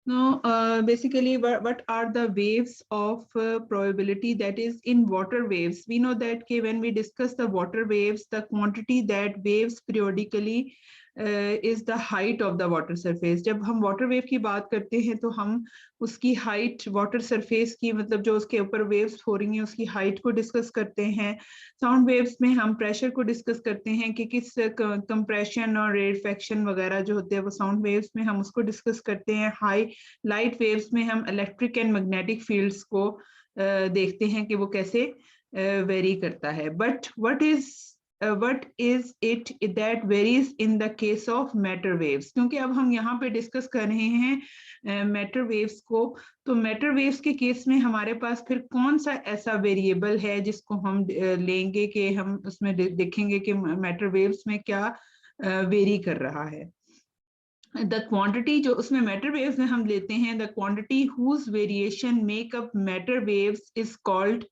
No, basically, what are the waves of probability? That is, in water waves, we know that when we discuss the water waves, the quantity that waves periodically is the height of the water surface. जब हम water wave की बात करते हैं तो हम उसकी height water surface की, मतलब जो उसके ऊपर waves हो रही हैं उसकी height को discuss करते हैं. Sound waves में हम pressure को discuss करते हैं कि किस compression और rarefaction वगैरह जो होते हैं वो sound waves में हम उसको discuss करते हैं. High लाइट वेव्स में हम इलेक्ट्रिक एंड मैग्नेटिक फील्ड्स को देखते हैं कि वो कैसे वेरी करता है. But what is it that varies in the case of matter waves? क्योंकि अब हम यहाँ पे डिस्कस कर रहे हैं मैटर वेव्स को, तो मैटर वेव्स के केस में हमारे पास फिर कौन सा ऐसा वेरिएबल है जिसको हम लेंगे कि हम उसमें देखेंगे कि मैटर वेव्स में क्या वेरी कर रहा है. द क्वांटिटी जो उसमें मैटर वेव्स में हम लेते हैं, the quantity whose variation make up matter waves is called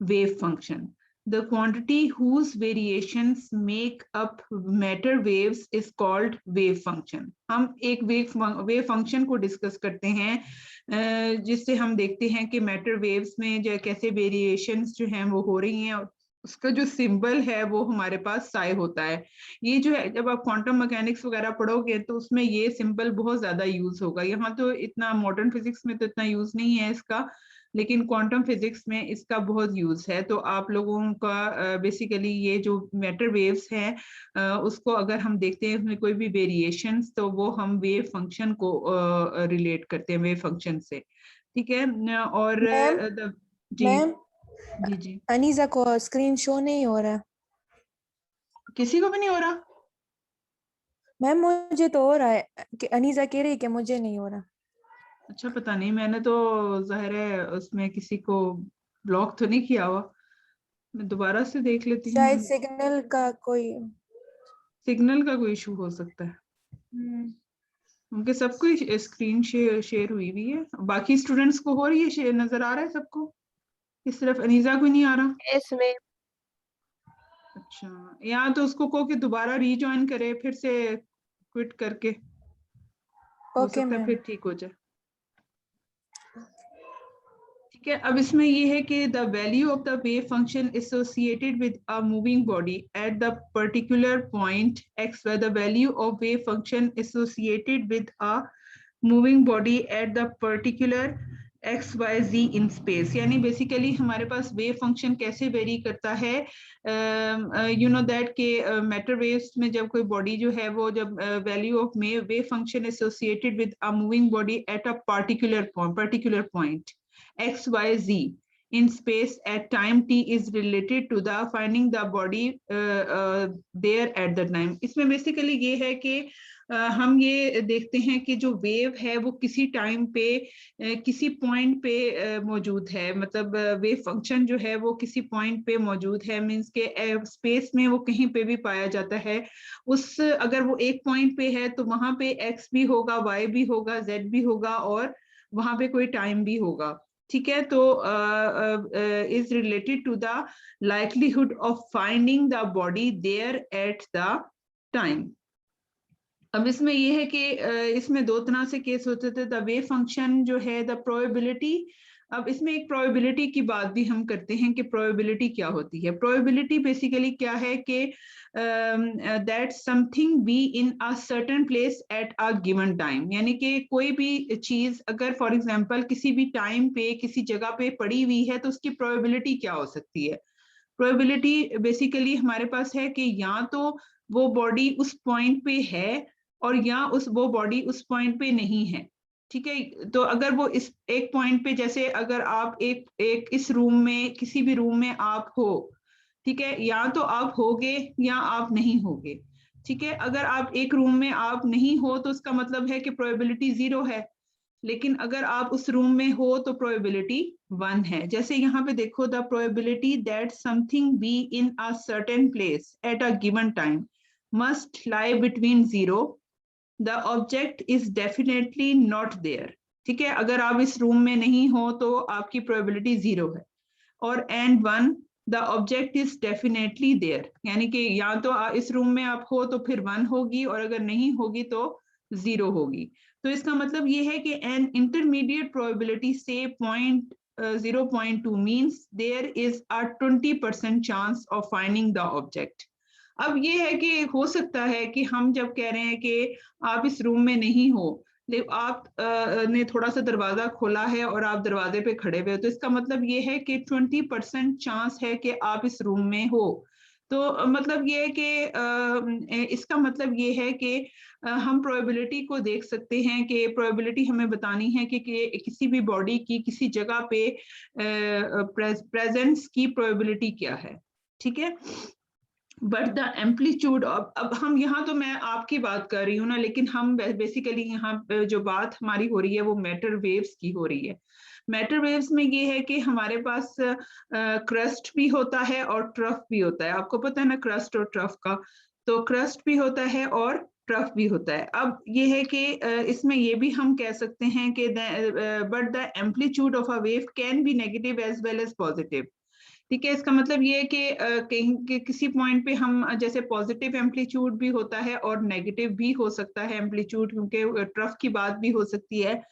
wave function. The quantity whose variations make up matter waves is called wave function. हम एक वेव फंक्शन को डिस्कस करते हैं जिससे हम देखते हैं कि मैटर वेव्स में जो कैसे वेरिएशंस जो हैं वो हो रही हैं. उसका जो सिंबल है वो हमारे पास साई होता है. ये जो है जब आप क्वांटम मैकेनिक्स वगैरह पढ़ोगे तो उसमें ये सिंबल बहुत ज्यादा यूज होगा. यहाँ तो इतना मॉडर्न फिजिक्स में तो इतना यूज नहीं है इसका, लेकिन क्वांटम फिजिक्स में इसका बहुत यूज है. तो आप लोगों का बेसिकली ये जो मैटर वेव्स हैं उसको अगर हम देखते हैं उसमें कोई भी वेरिएशंस तो वो हम वेव फंक्शन को रिलेट करते हैं वेव फंक्शन से. ठीक है. और जी मैम जी जी अनीजा को स्क्रीन शो नहीं हो रहा. किसी को भी नहीं हो रहा? मैम मुझे तो हो रहा है कि अनीजा कह रही है कि मुझे नहीं हो रहा. अच्छा, पता नहीं, मैंने तो जाहिर है उसमें किसी को ब्लॉक तो नहीं किया हुआ. मैं दोबारा से देख लेती शायद हूँ. सिग्नल का कोई. सिग्नल का कोई इशू हो सकता है. उनके सबको स्क्रीन शेयर हुई हुई है. बाकी स्टूडेंट्स को हो रही है, शेयर नजर आ रहा है सबको? इस तरफ अनीजा को नहीं आ रहा? Yes ma'am. अच्छा, यहाँ तो उसको कहो कि दोबारा रीजॉइन करे फिर से क्विट करके, हो ओके सकता है मैम. फिर ठीक हो जाए. ठीक है. अब इसमें ये है कि the value of the wave function associated with a moving body at the particular point x, where the value of wave function associated with a moving body at the particular x y z in space. यानी basically हमारे पास wave function कैसे very करता है. You know that के matter waves में जब कोई body जो है वो जब value of wave function associated with a moving body at a particular point x y z in space at time t is related to the finding the body there at the time. इसमें basically ये है कि हम ये देखते हैं कि जो वेव है वो किसी टाइम पे किसी पॉइंट पे मौजूद है. मतलब वेव फंक्शन जो है वो किसी पॉइंट पे मौजूद है, मींस के स्पेस में वो कहीं पे भी पाया जाता है. उस अगर वो एक पॉइंट पे है तो वहां पे x भी होगा, y भी होगा, z भी होगा और वहां पे कोई टाइम भी होगा. ठीक है. तो is related to the likelihood of finding the body there at the time. अब इसमें ये है कि इसमें दो तरह से केस होते थे. द वेव फंक्शन जो है द प्रोबेबिलिटी. अब इसमें एक प्रोबेबिलिटी की बात भी हम करते हैं कि प्रोबेबिलिटी क्या होती है. प्रोबेबिलिटी बेसिकली क्या है कि that something be in a certain place at a given time. यानी कि कोई भी चीज अगर फॉर एग्जांपल किसी भी टाइम पे किसी जगह पे पड़ी हुई है तो उसकी प्रोबेबिलिटी क्या हो सकती है. प्रोबेबिलिटी बेसिकली हमारे पास है कि या तो वो बॉडी उस पॉइंट पे है और या वो बॉडी उस पॉइंट पे नहीं है. ठीक है. तो अगर वो इस एक पॉइंट पे, जैसे अगर आप एक इस रूम में किसी भी रूम में आप हो, ठीक है, या तो आप होगे या आप नहीं होगे. ठीक है. अगर आप एक रूम में आप नहीं हो तो उसका मतलब है कि प्रोबेबिलिटी 0 है. लेकिन अगर आप उस रूम में हो तो प्रोबेबिलिटी 1 है. जैसे यहाँ पे देखो, the probability that something be in a certain place at a given time must lie between 0. The object is definitely not there. ठीक है. अगर आप इस रूम में नहीं हो तो आपकी प्रोबेबिलिटी 0 है. और and 1, the object is definitely there. यानी कि या तो इस रूम में आप हो तो फिर 1 होगी और अगर नहीं होगी तो 0 होगी. तो तो इसका मतलब ये है कि एन इंटरमीडिएट प्रोबेबिलिटी से 0.2 means there is a 20% chance of finding the object. अब ये है कि हो सकता है कि हम जब कह रहे हैं कि आप इस रूम में नहीं हो, आप ने थोड़ा सा दरवाजा खोला है और आप दरवाजे पे खड़े हुए हो, तो इसका मतलब ये है कि 20% चांस है कि आप इस रूम में हो। तो मतलब ये है कि इसका मतलब ये है कि हम प्रोबेबिलिटी को देख सकते हैं कि प्रोबेबिलिटी हमें बतानी है कि किसी भी बॉडी की किसी जगह पे प्रेजेंस की प्रोबेबिलिटी क्या है, ठीक है। बट द एम्पलीट्यूड, अब हम यहाँ तो मैं आपकी बात कर रही हूँ ना, लेकिन हम बेसिकली यहाँ जो बात हमारी हो रही है वो मैटर वेव्स की हो रही है। मैटर वेव्स में ये है कि हमारे पास क्रस्ट भी होता है और ट्रफ भी होता है। आपको पता है ना क्रस्ट और ट्रफ का, तो क्रस्ट भी होता है और ट्रफ भी होता है। अब ये है कि इसमें ये भी हम कह सकते हैं कि but the amplitude of a wave can be negative as well as positive, ठीक है। इसका मतलब ये है कि कहीं किसी पॉइंट पे हम जैसे पॉजिटिव एम्पलीट्यूड भी होता है और नेगेटिव भी हो सकता है एम्पलीट्यूड, क्योंकि ट्रफ की बात भी हो सकती है।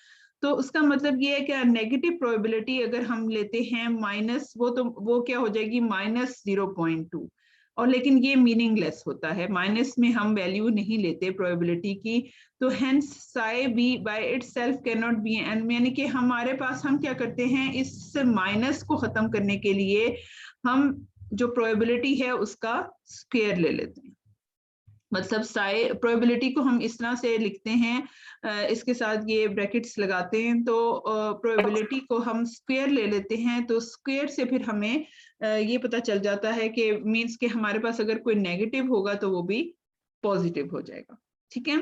तो उसका मतलब ये है कि नेगेटिव प्रोबेबिलिटी अगर हम लेते हैं माइनस, वो क्या हो जाएगी -0.2, और लेकिन ये मीनिंगलेस होता है, माइनस में हम वैल्यू नहीं लेते प्रोबेबिलिटी की। तो hence psi be by itself can not be an, यानी कि हमारे पास हम क्या करते हैं, इस माइनस को खत्म करने के लिए हम जो प्रोबेबिलिटी है उसका स्क्वायर ले लेते हैं। मतलब साई प्रोबेबिलिटी को हम इस तरह से लिखते हैं, इसके साथ ये ब्रैकेट्स लगाते हैं, तो प्रोबेबिलिटी को हम स्क्वायर ले लेते हैं, तो स्क्वायर से फिर हमें ये पता चल जाता है कि मींस कि हमारे पास अगर कोई नेगेटिव होगा तो वो भी पॉजिटिव हो जाएगा, ठीक है।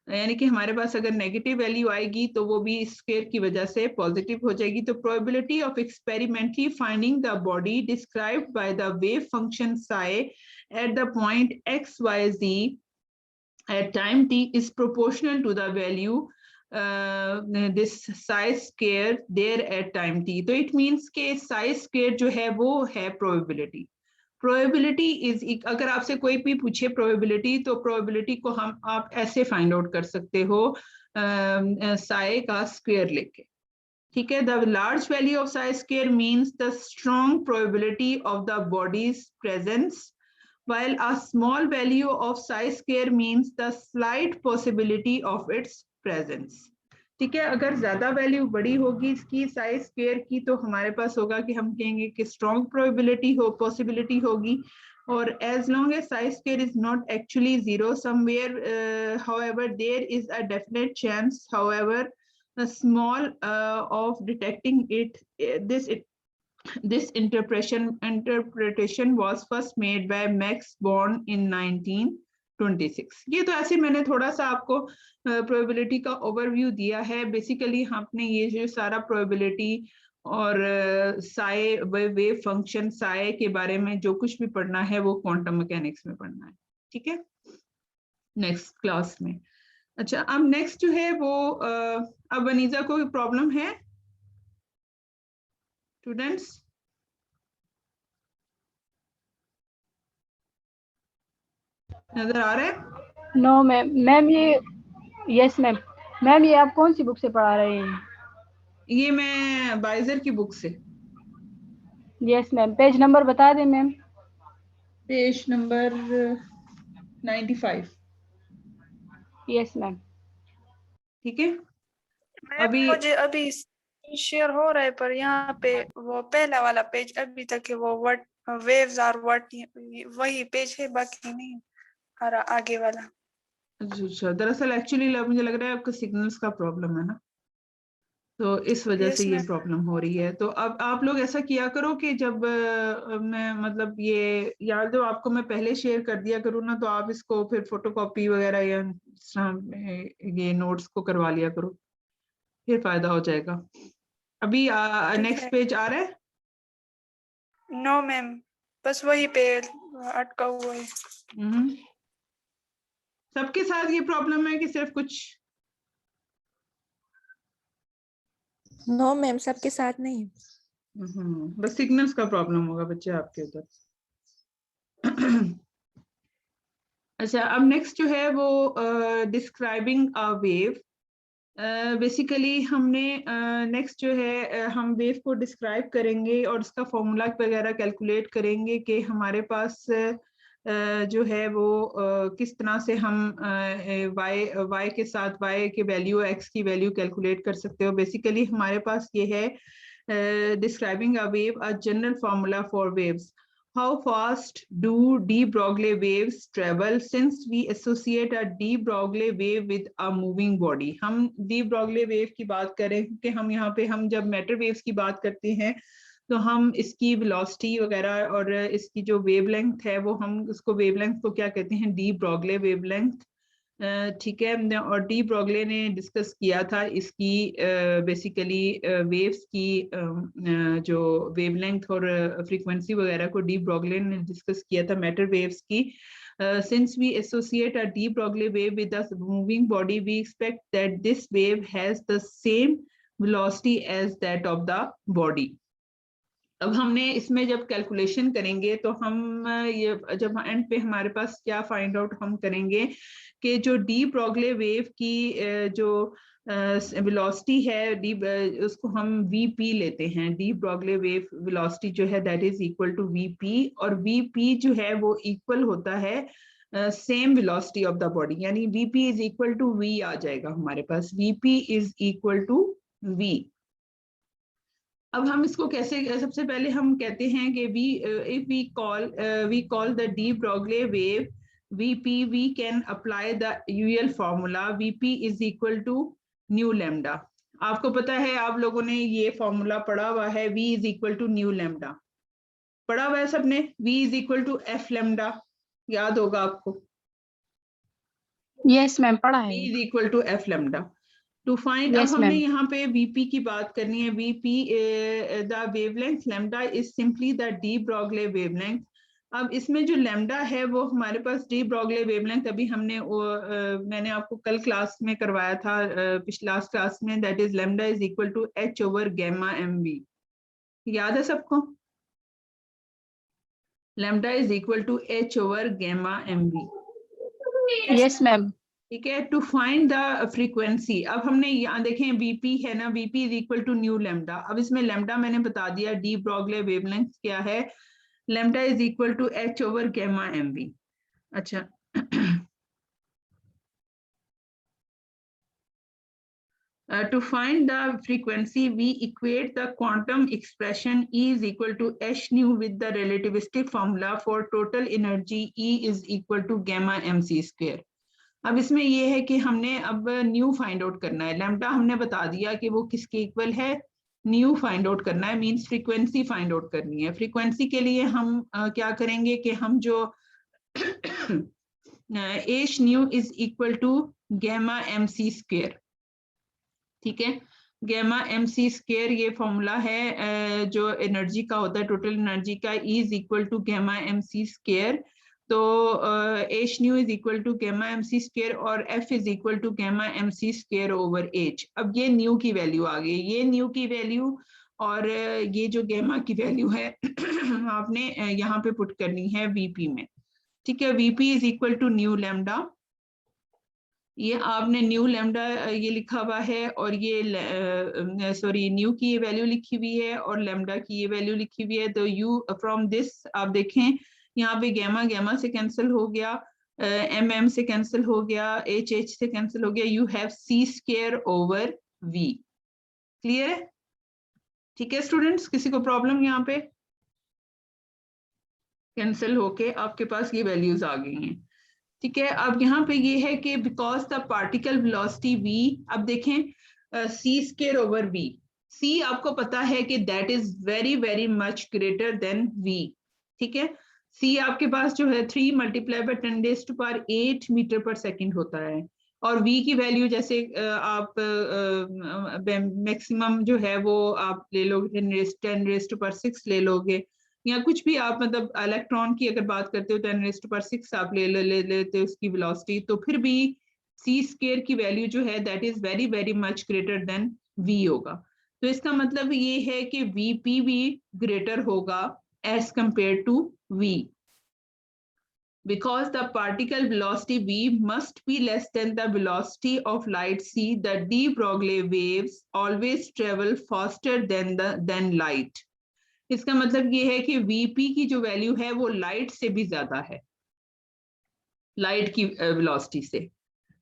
यानी कि हमारे पास अगर नेगेटिव वैल्यू आएगी तो वो भी स्क्वायर की वजह से पॉजिटिव हो जाएगी। तो probability of experimentally finding the body described by the wave function psi at the point xyz at time t is proportional to the value this psi square there at time t। तो it means के psi square जो है वो है probability। Probability is, अगर आपसे कोई भी पूछे प्रोबेबिलिटी, तो प्रोबेबिलिटी को आप ऐसे फाइंड आउट कर सकते हो साई का स्क्वायर लेके, ठीक है। The large value of Sai square means the strong probability of the bodies presence, while a small value of psi square means the slight possibility of its presence, ठीक है। अगर ज्यादा वैल्यू बड़ी होगी इसकी साई स्क्वायर की, तो हमारे पास होगा कि हम कहेंगे कि स्ट्रॉन्ग प्रोबेबिलिटी पॉसिबिलिटी होगी। और as long as psi square is not actually zero somewhere, however there is a definite chance, however small, of detecting it. This interpretation was first made by Max Born in 1926। ये तो ऐसे मैंने थोड़ा सा आपको probability का overview दिया है। बेसिकली आपने ये जो सारा प्रोबेबिलिटी और साई वेव फंक्शन साई के बारे में जो कुछ भी पढ़ना है वो क्वांटम मैकेनिक्स में पढ़ना है, ठीक है, नेक्स्ट क्लास में। अच्छा, अब नेक्स्ट जो है वो अब अनीजा को प्रॉब्लम है स्टूडेंट्स? नजर आ रहा है? No ma'am. मैम ये यस मैम। मैम ये आप कौन सी बुक से पढ़ा रहे हैं? ये मैं बाइजर की बुक से। Yes ma'am. पेज नंबर बता दें ma'am. Page number 95। Yes ma'am. ठीक है। मैम अभी मुझे अभी शेयर हो रहा है, पर यहाँ पे वो पहला वाला पेज अभी तक है, वो व्हाट वेव्स आर व्हाट, वही पेज है, बाकी नहीं आ रहा आगे वाला। अच्छा, दरअसल एक्चुअली मुझे लग रहा है आपका सिग्नल्स का प्रॉब्लम है ना, तो इस वजह से यस ये मैम। प्रॉब्लम हो रही है। तो अब आप लोग ऐसा किया करो कि जब मैं मतलब ये याद हो आपको मैं पहले शेयर कर दिया करूँ ना, तो आप इसको फिर फोटोकॉपी वगैरह या ये नोट्स को करवा लिया करो, फिर फायदा हो जाएगा। अभी ठीक नेक्स्ट है। पेज आ रहा है? नो मैम, बस वही पे अटका हुआ है। सबके साथ ये प्रॉब्लम है कि सिर्फ कुछ? नो मैम, सबके साथ नहीं। बस सिग्नल्स का प्रॉब्लम होगा बच्चे आपके उधर। अच्छा, अब नेक्स्ट जो है वो डिस्क्राइबिंग अ वेव। बेसिकली हमने नेक्स्ट जो है हम वेव को डिस्क्राइब करेंगे और उसका फॉर्मूला वगैरह कैलकुलेट करेंगे कि हमारे पास जो है वो किस तरह से हम y के साथ y के वैल्यू x की वैल्यू कैलकुलेट कर सकते हो। बेसिकली हमारे पास ये है describing a wave, a general formula for waves. How fast do de Broglie waves travel? Since we associate a de Broglie wave with a moving body, हम de Broglie wave की बात करें कि हम यहाँ पे हम जब मैटर वेव्स की बात करते हैं तो हम इसकी वेलोसिटी वगैरह और इसकी जो वेवलेंथ है वो हम उसको वेवलेंथ को क्या कहते हैं, डी ब्रॉगले वेवलेंथ। ठीक है, और डी ब्रॉगले ने डिस्कस किया था इसकी बेसिकली वेव्स की जो वेवलेंथ और फ्रीक्वेंसी वगैरह को डी ब्रॉगले ने डिस्कस किया था मैटर वेव्स की। Since we associate a de Broglie wave with a moving body, we expect that this wave has the same velocity as that of the body. अब हमने इसमें जब कैलकुलेशन करेंगे तो हम ये जब एंड पे हमारे पास क्या फाइंड आउट हम करेंगे कि जो डी ब्रॉगले वेव की जो वेलोसिटी है डी उसको हम वीपी लेते हैं। डी ब्रॉगले वेव वेलोसिटी जो है that is equal to VP, और वीपी जो है वो इक्वल होता है same velocity of the body, यानी VP is equal to V आ जाएगा हमारे पास, VP is equal to V. अब हम इसको कैसे, सबसे पहले हम कहते हैं कि if we call the de Broglie wave Vp, we can apply the UL formula Vp is equal to nu lambda। आपको पता है, आप लोगों ने ये फॉर्मूला पढ़ा हुआ है, V is equal to nu lambda पढ़ा हुआ है सबने, V is equal to f lambda याद होगा आपको। यस मैम पढ़ा है। V is equal to f lambda to find. Yes, अब हमने ma'am. यहाँ पे Vp की बात करनी है। Vp the wavelength lambda is simply the de Broglie wavelength. अब इसमें जो लैम्डा है वो हमारे पास डी ब्रॉगले वेवलेंथ अभी हमने मैंने आपको कल क्लास में करवाया था, पिछला क्लास में, that is lambda is equal to h over gamma mv। याद है सबको? Lambda is equal to h over gamma mv। Yes ma'am. ठीक है, टू फाइंड द फ्रीक्वेंसी। अब हमने यहाँ देखें Vp है ना, Vp is equal to nu lambda. अब इसमें लैम्डा मैंने बता दिया, डी ब्रॉगले वेवलेंथ क्या है, lambda is equal to h over gamma mv। अच्छा to find the frequency we equate the quantum expression E is equal to h nu with the relativistic formula for total energy E is equal to gamma mc square। अब इसमें ये है कि हमने अब new find out करना है। Lambda हमने बता दिया कि वो किसके इक्वल है, न्यू फाइंड आउट करना है, मींस फ्रीक्वेंसी फाइंड आउट करनी है। फ्रीक्वेंसी के लिए हम क्या करेंगे कि हम जो h nu is equal to gamma mc square, ठीक है, गैमा mc स्क्वायर ये फॉर्मूला है जो एनर्जी का होता है, टोटल एनर्जी का, E is equal to gamma mc square. तो h nu is equal to gamma mc square और f is equal to gamma mc square over h। अब ये न्यू की वैल्यू आ गई, ये न्यू की वैल्यू और ये जो गैमा की वैल्यू है आपने यहाँ पे पुट करनी है Vp में। ठीक है, Vp is equal to nu lambda, ये आपने न्यू लैम्डा ये लिखा हुआ है और ये सॉरी न्यू की ये वैल्यू लिखी हुई है और लैम्डा की ये वैल्यू लिखी हुई है। तो यू फ्रॉम दिस आप देखें यहाँ पे गैमा गैमा से कैंसिल हो गया, एम से कैंसिल हो गया, एच से कैंसिल हो गया, you have c square over v. Clear है? ठीक है स्टूडेंट्स, किसी को प्रॉब्लम यहाँ पे? कैंसिल होके आपके पास ये वैल्यूज आ गई हैं। ठीक है, अब यहाँ पे ये है कि because the particle velocity v, अब देखें सी स्क्वायर ओवर वी, सी आपको पता है कि that is very very much greater than v। ठीक है, सी आपके पास जो है 3 मल्टीप्लाई बाय 10⁸ मीटर पर सेकंड होता है, और v की वैल्यू जैसे आप मैक्सिमम जो है वो आप ले लोगे 10⁻6 ले लोगे, या कुछ भी आप मतलब इलेक्ट्रॉन की अगर बात करते हो 10⁻6 आप ले लेते हो उसकी वेलोसिटी, तो फिर भी सी स्क्वायर की वैल्यू जो है that is very very much greater than v होगा। तो इसका मतलब ये है कि Vp भी ग्रेटर होगा as compare to v। Because the particle velocity v must be less than the velocity of light c, the de Broglie waves always travel faster than light. इसका मतलब ये है कि vp की जो वैल्यू है वो लाइट से भी ज्यादा है, लाइट की वेलोसिटी से,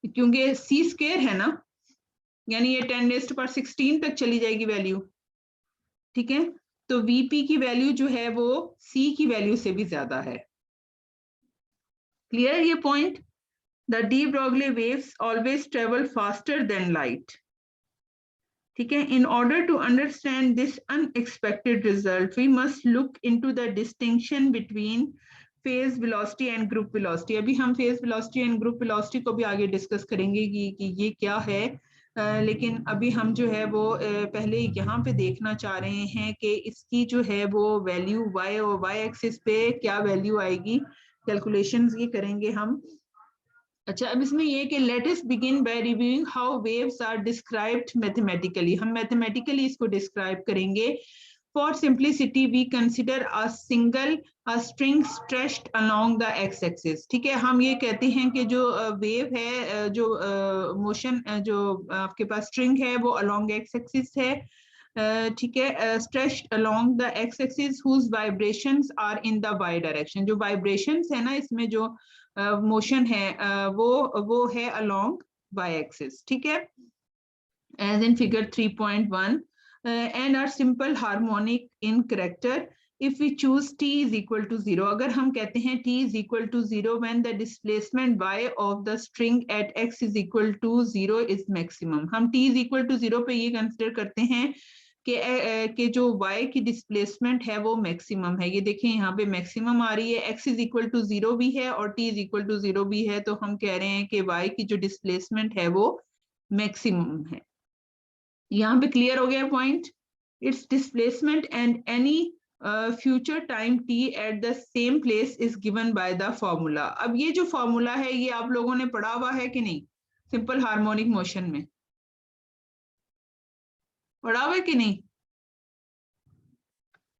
क्योंकि c स्क्वायर है ना, यानी ये 10⁻16 तक चली जाएगी वैल्यू, ठीक है। तो vp की वैल्यू जो है वो c की वैल्यू से भी ज्यादा है। क्लियर ये point? The de Broglie waves always travel faster than light, ठीक है। In order to understand this unexpected result, we must look into the distinction between phase velocity and group velocity. अभी हम phase velocity and group velocity को भी आगे discuss करेंगे कि ये क्या है, लेकिन अभी हम जो है वो पहले यहाँ पे देखना चाह रहे हैं कि इसकी जो है वो वैल्यू y और y एक्सिस पे क्या वैल्यू आएगी, कैलकुलेशंस ये करेंगे हम। अच्छा, अब इसमें ये कि let us begin by reviewing how waves are described mathematically. हम मैथमेटिकली इसको डिस्क्राइब करेंगे। For simplicity we consider a single string stretched along the x axis, ठीक है। हम ये कहते हैं कि जो वेव है, जो मोशन जो आपके पास स्ट्रिंग है वो अलोंग एक्स एक्सिस है, ठीक है, stretched along the x axis whose vibrations are in the y direction. जो वाइब्रेशंस है ना इसमें, जो मोशन है वो है अलोंग वाई एक्सिस, ठीक है, as in figure 3.1, and are simple harmonic in character if we choose t is equal to 0। अगर हम कहते हैं t is equal to 0 when the displacement y of the string at x is equal to 0 is maximum। हम t is equal to 0 पे ये consider करते हैं कि जो y की डिस्प्लेसमेंट है वो मैक्सिमम है। ये देखें यहाँ पे मैक्सिमम आ रही है, x इज इक्वल टू 0 भी है और t इज इक्वल टू 0 भी है, तो हम कह रहे हैं कि y की जो डिस्प्लेसमेंट है वो मैक्सिमम है। यहाँ पे क्लियर हो गया point? It's displacement and any future time t at the same place is given by the formula. अब ये जो फॉर्मूला है ये आप लोगों ने पढ़ा हुआ है कि नहीं? सिंपल हार्मोनिक मोशन में पढ़ा हुआ है कि नहीं?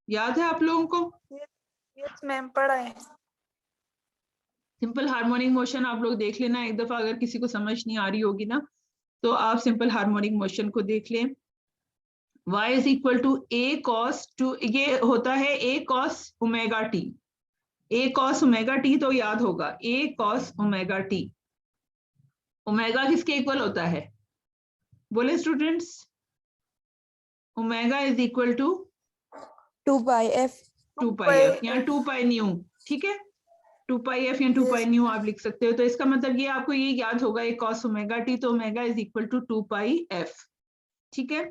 याद है आप लोगों को? यस मैम, पढ़ा है। सिंपल हार्मोनिक मोशन आप लोग देख लेना एक दफा, अगर किसी को समझ नहीं आ रही होगी ना तो आप सिंपल हार्मोनिक मोशन को देख लें। y is equal to a cos 2, ये होता है a cos omega t। a cos omega t तो याद होगा, a cos omega t। Omega किसके इक्वल होता है? बोले students, omega is equal to 2 pi f। 2 pi f या 2 पाई न्यू, ठीक है, 2 पाई एफ या 2 पाई न्यू आप लिख सकते हो। तो इसका मतलब ये आपको ये याद होगा, एक cos ओमेगा टी, तो omega is equal to 2 pi f, ठीक है।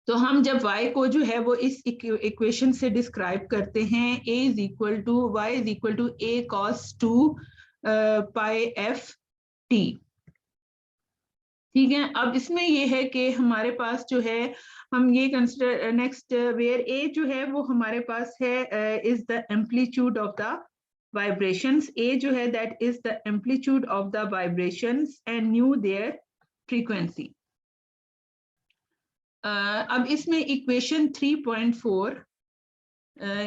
तो हम जब y को जो है वो इस इक्वेशन से डिस्क्राइब करते हैं, a is equal to y is equal to a cos 2 pi f t, ठीक है। अब इसमें ये है कि हमारे पास जो है हम ये कंसिडर नेक्स्ट वेयर a जो है वो हमारे पास है is the amplitude of the vibrations। a जो है that is the amplitude of the vibrations and nu their frequency। अब इसमें इक्वेशन 3.4,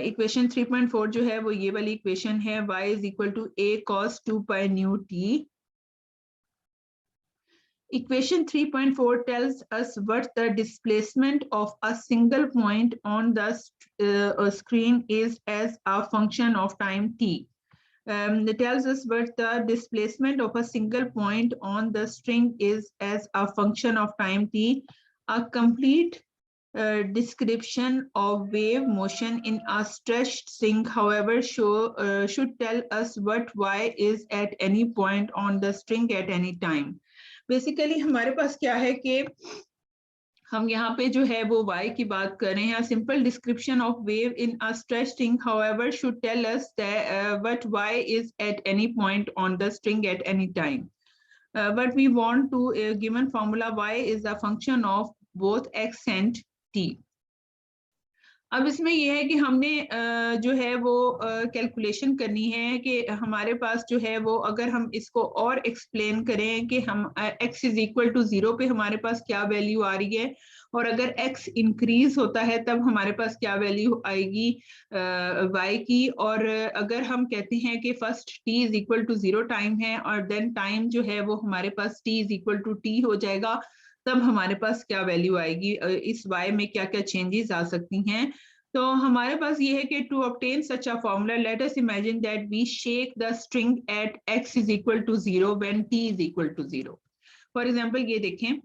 इक्वेशन 3.4 जो है वो ये वाली इक्वेशन है, y is equal to a cos 2 pi nu t। Equation 3.4 tells us what the displacement of a single point on the screen is as a function of time t। It tells us what the displacement of a single point on the string is as a function of time t. A complete description of wave motion in a stretched string, however, should tell us what y is at any point on the string at any time। Basically हमारे पास क्या है कि हम यहाँ पे जो है वो y की बात कर रहे हैं। Simple description of wave in a stretched string however should tell us that what y is at any point on the string at any time। But we want to given formula y is a function of both x and t। अब इसमें यह है कि हमने जो है वो calculation करनी है कि हमारे पास जो है वो, अगर हम इसको और एक्सप्लेन करें कि हम x इज इक्वल टू 0 पे हमारे पास क्या वैल्यू आ रही है, और अगर x इंक्रीज होता है तब हमारे पास क्या वैल्यू आएगी y की। और अगर हम कहते हैं कि first t is equal to 0 time है और देन टाइम जो है वो हमारे पास t is equal to t हो जाएगा, तब हमारे पास क्या वैल्यू आएगी, इस y में क्या क्या चेंजेस आ सकती हैं। तो हमारे पास ये है कि to obtain such a formula let us imagine that we shake the string at x is equal to 0 when t is equal to 0। For example ये देखें,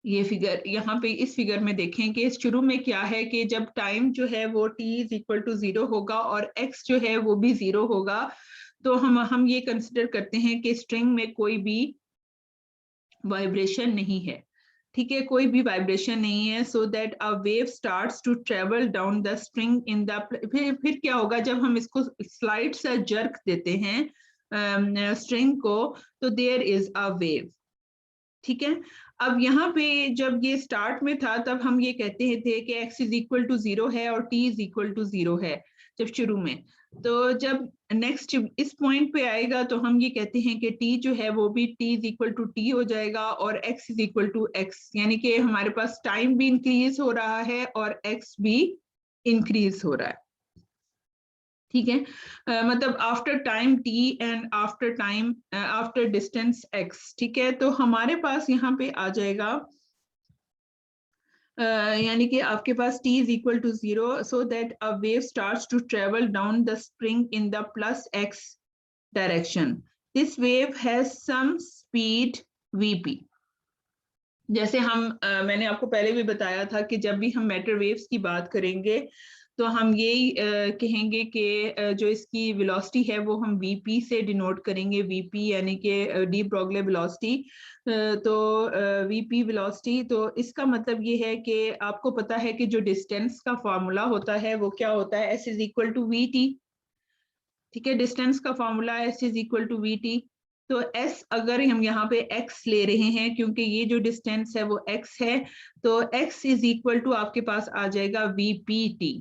ये फिगर यहाँ पे इस फिगर में देखें कि शुरू में क्या है कि जब टाइम जो है वो t इज इक्वल टू 0 होगा और x जो है वो भी 0 होगा, तो हम ये कंसिडर करते हैं कि स्ट्रिंग में कोई भी वाइब्रेशन नहीं है। ठीक है, कोई भी वाइब्रेशन नहीं है, so that a wave starts to travel down the string in the, फिर क्या होगा जब हम इसको स्लाइड से जर्क देते हैं स्ट्रिंग को, तो देयर इज अ वेव। ठीक है, अब यहाँ पे जब ये स्टार्ट में था तब हम ये कहते थे कि x इज इक्वल टू 0 है और t इज इक्वल टू 0 है जब शुरू में। तो जब नेक्स्ट इस पॉइंट पे आएगा तो हम ये कहते हैं कि t जो है वो भी t is equal to t हो जाएगा और x is equal to x, यानी कि हमारे पास टाइम भी इंक्रीज हो रहा है और x भी इंक्रीज हो रहा है। ठीक है, मतलब after time t and after time after distance x। ठीक है, तो हमारे पास यहाँ पे आ जाएगा यानी कि आपके पास t is equal to 0 so that a wave starts to travel down the spring in the plus x direction. This wave has some speed vp. जैसे हम मैंने आपको पहले भी बताया था कि जब भी हम मैटर वेव्स की बात करेंगे तो हम यही कहेंगे कि जो इसकी वेलोसिटी है वो हम वीपी से डिनोट करेंगे, वीपी यानी कि डी ब्रोगली वेलोसिटी। तो वीपी वेलोसिटी, तो इसका मतलब ये है कि आपको पता है कि जो डिस्टेंस का फॉर्मूला होता है वो क्या होता है, s is equal to v t. ठीक है, डिस्टेंस का formula s is equal to v t. तो s अगर हम यहाँ पे x ले रहे हैं क्योंकि ये जो डिस्टेंस है वो x है, तो x इज इक्वल टू आपके पास आ जाएगा vpt।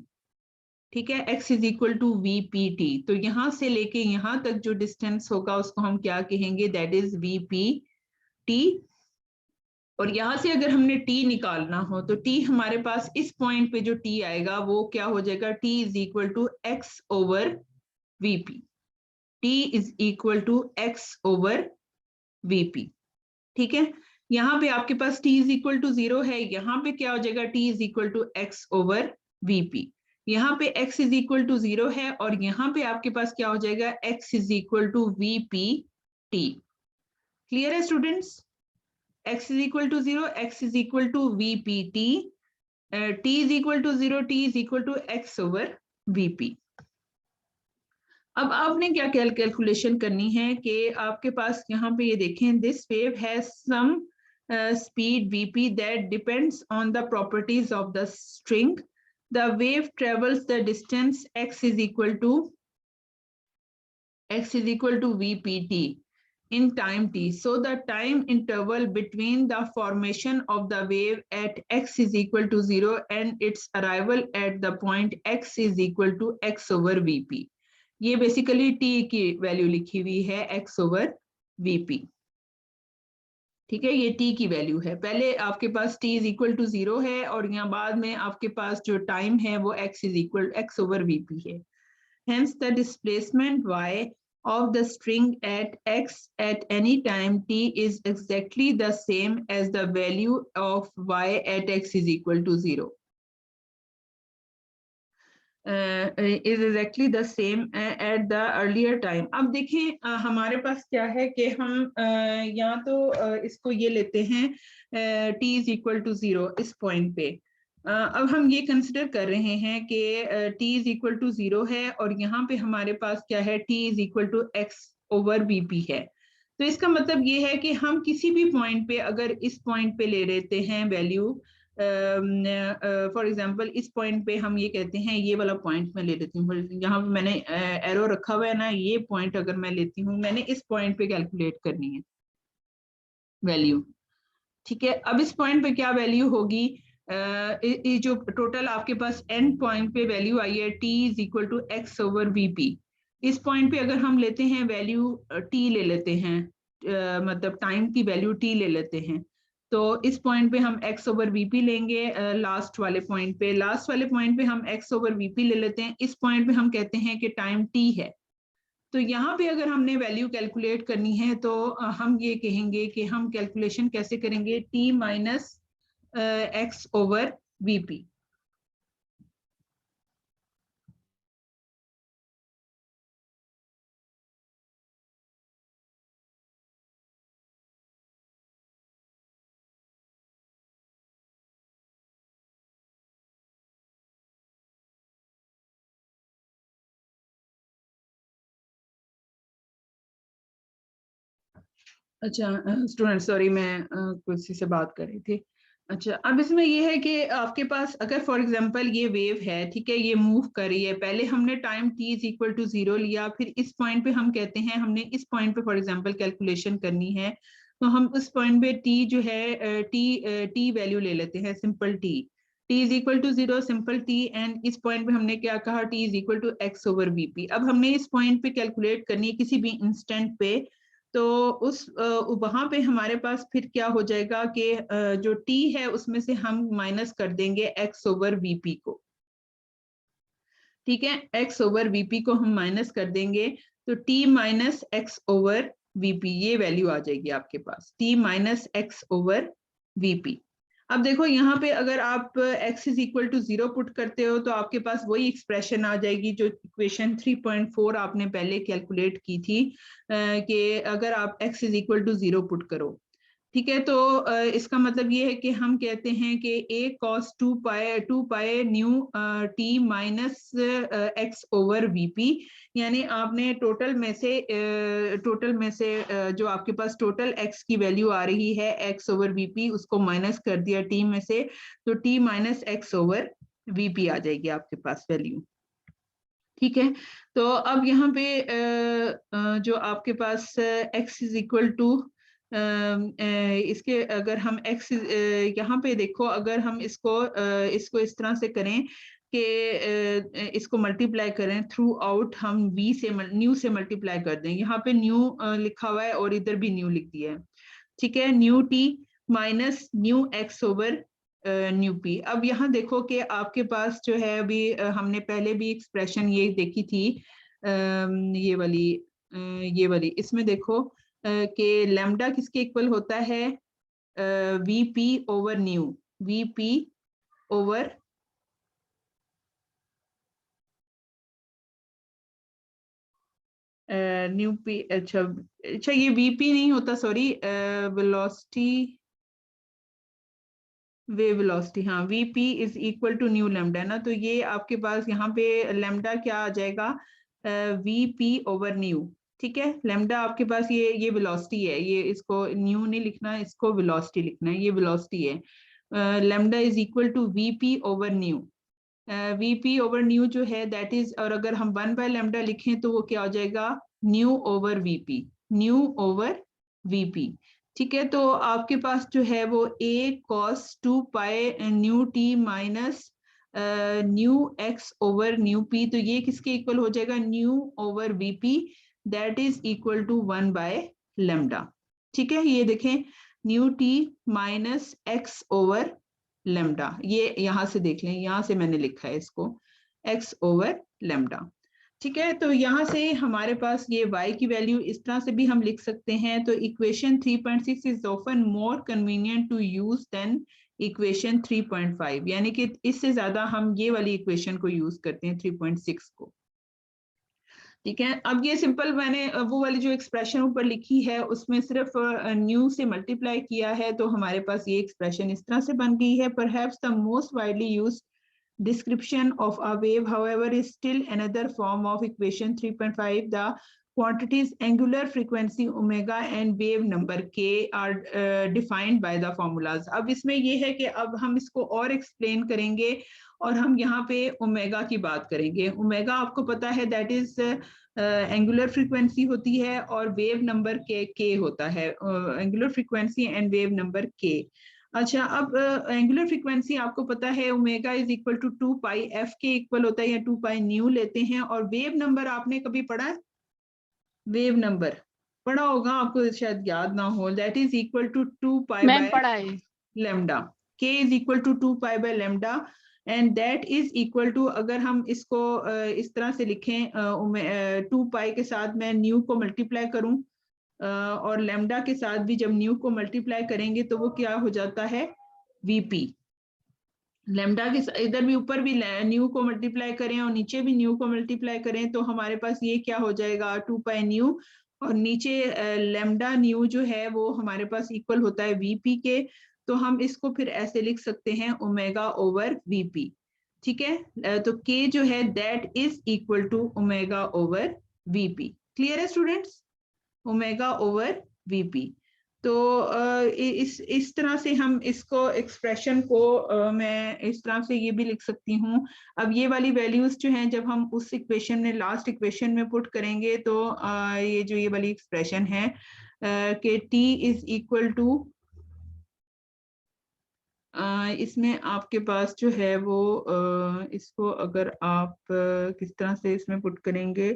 ठीक है, x is equal to vpt। तो यहाँ से लेके यहाँ तक जो डिस्टेंस होगा उसको हम क्या कहेंगे, दैट इज vpt। और यहाँ से अगर हमने t निकालना हो तो t हमारे पास इस पॉइंट पे जो t आएगा वो क्या हो जाएगा, t is equal to x over vp। t is equal to x over vp। ठीक है, यहाँ पे आपके पास t इज इक्वल टू 0 है, यहाँ पे क्या हो जाएगा, t is equal to x over vp। यहाँ पे x इज इक्वल टू 0 है और यहाँ पे आपके पास क्या हो जाएगा, x is equal to vpt। Clear है students, x is equal to 0, x is equal to vpt, t is equal to 0, t is equal to x over vp। अब आपने क्या कैलकुलेशन करनी है कि आपके पास यहाँ पे ये देखें, this wave has some speed vp that depends on the properties of the string. The wave travels the distance x is equal to vpt in time t, so the time interval between the formation of the wave at x is equal to 0 and its arrival at the point x is equal to x over vp। ये basically t की value लिखी हुई है x over vp। ठीक है, ये t की value है, पहले आपके पास t इज इक्वल टू 0 है और यहाँ बाद में आपके पास जो टाइम है वो x is equal x over vp है। Hence the displacement y of the string at x at any time t is exactly the same as the value of y at x is equal to 0. Is exactly the same at the earlier time. अब देखें हमारे पास क्या है कि हम या तो इसको ये लेते हैं t is equal to 0 इस पॉइंट पे। अब हम ये कंसिडर कर रहे हैं कि t is equal to 0 है और यहाँ पे हमारे पास क्या है, t is equal to x over vp है। तो इसका मतलब ये है कि हम किसी भी पॉइंट पे अगर इस पॉइंट पे ले लेते हैं वैल्यू, फॉर एग्जाम्पल इस पॉइंट पे हम ये कहते हैं, ये वाला पॉइंट मैं ले लेती हूँ, यहाँ पे मैंने एरो रखा हुआ है ना, ये पॉइंट अगर मैं लेती हूँ, मैंने इस पॉइंट पे कैलकुलेट करनी है वैल्यू। ठीक है, अब इस पॉइंट पे क्या वैल्यू होगी, ये जो टोटल आपके पास एंड पॉइंट पे वैल्यू आई है t is equal to x over vp, इस पॉइंट पे अगर हम लेते हैं वैल्यू t ले लेते हैं, मतलब टाइम की वैल्यू t ले लेते हैं, तो इस पॉइंट पे हम x ओवर vp लेंगे। लास्ट वाले पॉइंट पे हम x ओवर vp ले लेते हैं, इस पॉइंट पे हम कहते हैं कि टाइम t है। तो यहाँ पे अगर हमने वैल्यू कैलकुलेट करनी है तो हम ये कहेंगे कि हम कैलकुलेशन कैसे करेंगे, t minus x over vp। अच्छा स्टूडेंट सॉरी, मैं किसी से बात कर रही थी। अच्छा, अब इसमें ये है कि आपके पास अगर फॉर एग्जांपल ये वेव है, ठीक है, ये मूव कर रही है, पहले हमने time t is equal to 0 लिया, फिर इस पॉइंट पे हम कहते हैं हमने इस पॉइंट पे फॉर एग्जांपल कैलकुलेशन करनी है, तो हम उस पॉइंट पे t जो है t वैल्यू ले लेते हैं, simple t is equal to 0 simple t, and इस पॉइंट पे हमने क्या कहा, t is equal to x over vp। अब हमने इस पॉइंट पे कैलकुलेट करनी है किसी भी इंस्टेंट पे, तो उस वहां पे हमारे पास फिर क्या हो जाएगा कि जो t है उसमें से हम माइनस कर देंगे x ओवर vp को, ठीक है, x ओवर vp को हम माइनस कर देंगे, तो t minus x over vp ये वैल्यू आ जाएगी आपके पास, t minus x over vp। अब देखो यहाँ पे अगर आप x is equal to 0 put करते हो तो आपके पास वही एक्सप्रेशन आ जाएगी जो इक्वेशन 3.4 आपने पहले कैलकुलेट की थी, कि अगर आप x is equal to 0 put करो, ठीक है। तो इसका मतलब ये है कि हम कहते हैं कि a cos 2 pi nu t minus x over vp, यानी आपने टोटल में से जो आपके पास टोटल x की वैल्यू आ रही है x ओवर vp, उसको माइनस कर दिया t में से, तो t minus x over vp आ जाएगी आपके पास वैल्यू, ठीक है। तो अब यहाँ पे जो आपके पास x इज इक्वल टू इसके अगर हम x यहाँ पे देखो, अगर हम इसको इस तरह से करें कि इसको मल्टीप्लाई करें थ्रू आउट, हम v से न्यू से मल्टीप्लाई कर दें, यहाँ पे न्यू लिखा हुआ है और इधर भी न्यू लिख दिया है, ठीक है, new t minus nu x over nu P. अब यहाँ देखो कि आपके पास जो है अभी हमने पहले भी एक्सप्रेशन ये देखी थी, ये वाली इसमें देखो कि लैम्डा किसके इक्वल होता है, v p over nu, v p over nu p. अच्छा अच्छा, ये वीपी नहीं होता, सॉरी, वेलोसिटी, वेव वेलोसिटी, हाँ, vp is equal to nu lambda ना, तो ये आपके पास यहाँ पे लैम्डा क्या आ जाएगा, वीपी ओवर न्यू, ठीक है। लैम्डा आपके पास ये वेलोसिटी है, ये इसको न्यू नहीं लिखना, इसको वेलोसिटी लिखना है, ये वेलोसिटी है, lambda is equal to vp over nu, vp over nu जो है दैट इज, और अगर हम 1/λ लिखें तो वो क्या हो जाएगा, nu over VP, new over VP, ठीक है। तो आपके पास जो है वो a cos 2 pi nu t minus nu x over nu p, तो ये किसके इक्वल हो जाएगा, nu over vp, that is equal to 1/λ, ठीक है। ये देखें, nu t minus x over lambda, ये यहां से देख लें, यहां से मैंने लिखा है इसको x ओवर लैम्डा, ठीक है। तो यहाँ से हमारे पास ये y की वैल्यू इस तरह से भी हम लिख सकते हैं। तो equation 3.6 is often more convenient to use than equation 3.5, यानी कि इससे ज्यादा हम ये वाली इक्वेशन को यूज करते हैं 3.6 को, ठीक है। अब ये सिंपल मैंने वो वाली जो एक्सप्रेशन ऊपर लिखी है उसमें सिर्फ न्यू से मल्टीप्लाई किया है, तो हमारे पास ये एक्सप्रेशन इस तरह से बन गई है। Perhaps the most widely used description of a wave, however, is still another form of equation 3.5. The quantities angular frequency omega and wave number k are defined by the formulas. अब इसमें ये है कि अब हम इसको और एक्सप्लेन करेंगे और हम यहाँ पे ओमेगा की बात करेंगे। ओमेगा आपको पता है दैट इज एंगुलर फ्रीक्वेंसी होती है और वेव नंबर के होता है, angular frequency and wave number के। अच्छा, अब एंगुलर फ्रीक्वेंसी आपको पता है omega is equal to 2 pi f के इक्वल होता है, या 2 पाई न्यू लेते हैं। और वेव नंबर आपने कभी पढ़ा है? वेव नंबर पढ़ा होगा, आपको शायद याद ना हो। That is equal to 2 pi ma'am by पढ़ा है। Lambda. K is equal to 2 pi by lambda, and that is equal to, अगर हम इसको इस तरह से लिखें, 2 पाई के साथ मैं न्यू को मल्टीप्लाई करूं और लेमडा के साथ भी जब न्यू को मल्टीप्लाई करेंगे तो वो क्या हो जाता है, वीपी। लेमडा के इधर भी ऊपर भी न्यू को मल्टीप्लाई करें और नीचे भी न्यू को मल्टीप्लाई करें तो हमारे पास ये क्या हो जाएगा, 2 पाई न्यू, और नीचे लेमडा न्यू जो है वो हमारे पास इक्वल होता है वीपी के। तो हम इसको फिर ऐसे लिख सकते हैं ओमेगा ओवर वीपी। ठीक है, तो के जो है that is equal to omega over vp. Clear है स्टूडेंट्स? Omega over vp. तो इस तरह से हम इसको एक्सप्रेशन को मैं इस तरह से ये भी लिख सकती हूँ। अब ये वाली वैल्यूज जो हैं जब हम उस इक्वेशन में, लास्ट इक्वेशन में पुट करेंगे तो ये जो ये वाली एक्सप्रेशन है कि t इज इक्वल टू, इसमें आपके पास जो है वो इसको अगर आप किस तरह से इसमें पुट करेंगे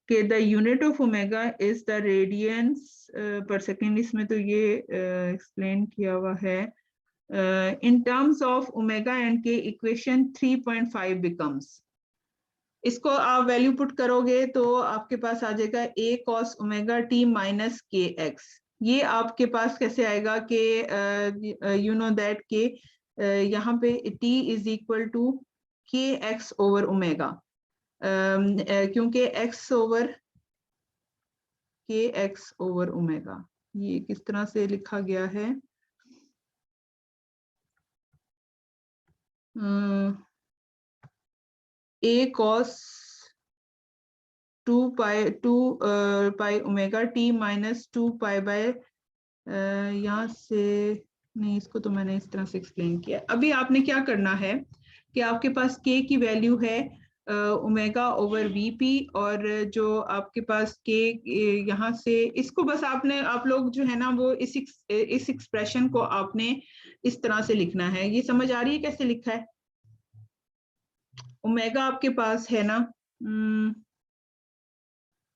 कि the unit of omega is the radiance पर सेकेंड, इसमें तो ये एक्सप्लेन किया हुआ है। In terms of omega and के इक्वेशन 3.5 बिकम्स, इसको आप वैल्यू पुट करोगे तो आपके पास आ जाएगा a cos omega t minus के एक्स। ये आपके पास कैसे आएगा कि यू नो दैट के यहाँ पे t इज इक्वल टू के एक्स ओवर ओमेगा, क्योंकि x ओवर के एक्स ओवर ओमेगा, ये किस तरह से लिखा गया है, a cos 2 pi omega T minus 2 pi bye, यहाँ से नहीं, इसको तो मैंने इस तरह से एक्सप्लेन किया। अभी आपने क्या करना है कि आपके पास k की वैल्यू है ओमेगा ओवर वीपी, और जो आपके पास k यहाँ से, इसको बस आपने, आप लोग जो है ना वो इस एक्सप्रेशन को आपने इस तरह से लिखना है। ये समझ आ रही है कैसे लिखा है? ओमेगा आपके पास है ना,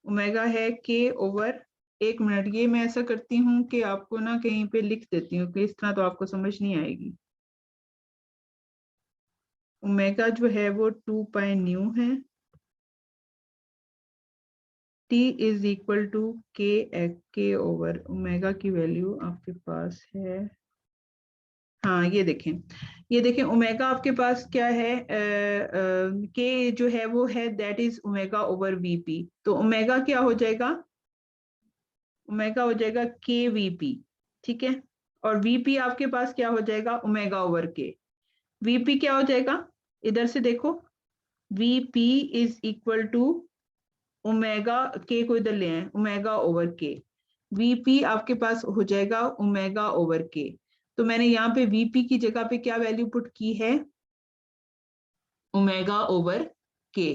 ओमेगा है के ओवर, एक मिनट, ये मैं ऐसा करती हूँ कि आपको ना कहीं पे लिख देती हूँ कि इस तरह तो आपको समझ नहीं आएगी। ओमेगा जो है वो 2 पाई न्यू है, t इज इक्वल टू के ओवर ओमेगा की वैल्यू आपके पास है, हाँ ये देखें ओमेगा आपके पास क्या है, के जो है वो है that is omega over vp. तो ओमेगा क्या हो जाएगा, ओमेगा हो जाएगा के वीपी। ठीक है, और वीपी आपके पास क्या हो जाएगा, ओमेगा ओवर के। वीपी क्या हो जाएगा, इधर से देखो, vp is equal to omega, k को इधर ले आए, ओमेगा ओवर के। वीपी आपके पास हो जाएगा ओमेगा ओवर के। तो मैंने यहाँ पे वीपी की जगह पे क्या वैल्यू पुट की है, ओमेगा ओवर के।